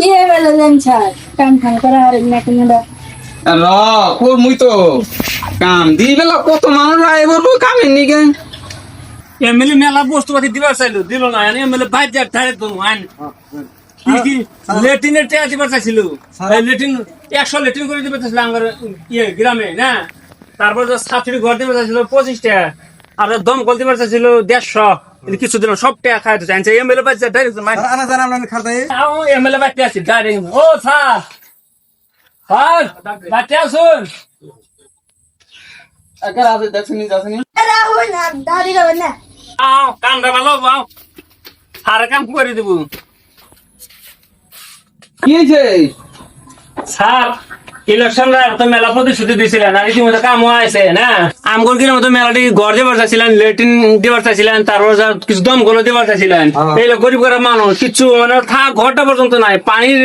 ইয়ে বেলা দেন স্যার কাম খান করা আর না কিনা র কর মুই তো কাম দি বেলা কত মানুষ আয় বলবো কামের নিকে এমএলএ মেলা বস্তুপাতি দিবার চাইলো দিল না এমএলএ বাইর যাক ডাইরেক্ট দম আইন কি লেট্রিনের টাকা দিবার চাইছিল লেট্রিন 100 লেট্রিন করে দিবার চাইছিল আমার ইয়ে গ্রামে না তারপর যে ছাত্রী ঘর দিবার চাইছিল 25 টাকা আর দমকল দিবার চাইছিল 150 কিছু দিন সব টাকা খাইতে চাইছে এমএলএ বাইর যাক ডাইরেক্ট মাইন আনা জানা আমরা খাতাই এমএলএ বাইতে আছে ডাইরেক্ট ও স্যার বাইতে আসুন আকার আছে দেখছনি যাসনি আরে হই না দাদি যাবে না আও কামটা ভালো বাও সারা কাম করে দেব কি হইছে স্যার ইলেকশন তো মেলা প্রতিশ্রুতি দিয়েছিলেন আর ইতিমধ্যে কামও আছে না আমগর কিনা মতো মেলাটি ঘর দেবার চাইছিলেন লেট্রিন দেবার চাইছিলেন তারপর কিছু দমকল দেবার চাইছিলেন এই গরিব গরিব মানুষ কিছু মানে ঘরটা পর্যন্ত নাই পানির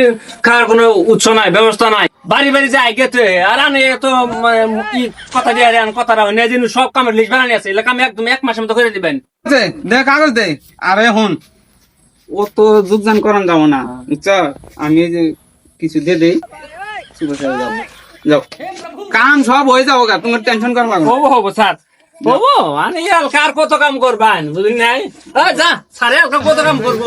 খাওয়ার কোনো উৎস নাই ব্যবস্থা নাই বাড়ি বাড়ি যে আইগেতে আর আনে তো কথা দিয়ে কথাটা হয় না সব কামের লিস্ট বানানি আছে এলাকা আমি একদম 1 মাসের মতো করে দিবেন দে কাগজ দে আরে হন ও তো যোগদান করান যাব না বুঝছ আমি এই যে কিছু দে দেই যাও কাম সব হয়ে যাবো গা তোমার টেনশন করবা না হবো হবো স্যার হবো আমি কার কত কাম করবেন বুঝলি নাই যা স্যারে কত কাম করবো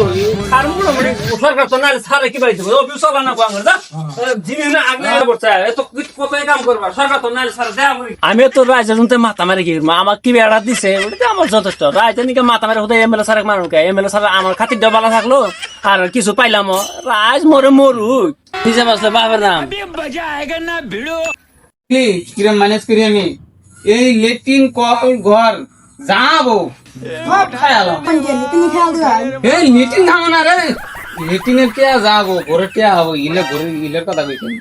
স্যার মোটামুটি সরকার তো না স্যারে কি পাইছে অফিস হবে না কাম যা জিনিস না আগে বলছে এত কত কাম করবা সরকার তো না স্যার দেয়া আমি তো রাইজে শুনতে মাথা মারি কি আমার কি বেড়া দিছে ওটা আমার যথেষ্ট রাইজে নিকে মাথা মারি হতে এমএলএ স্যার মানুষ এমএলএ স্যার আমার খাতির ডবালা থাকলো আর কিছু পাইলাম রাইজ মরে মরুক নিজে বাসলে বাবার নাম কিরম ম্যানেজ করি আমি এই লেট্রিন কল ঘর যাবো সব খায়ালাম তুমি খেয়াল দিবা এই লেট্রিন খাবো না রে লেট্রিনের কে যাবো ঘরের কে হবো ইলে ঘরের ইলের কথা কইছেন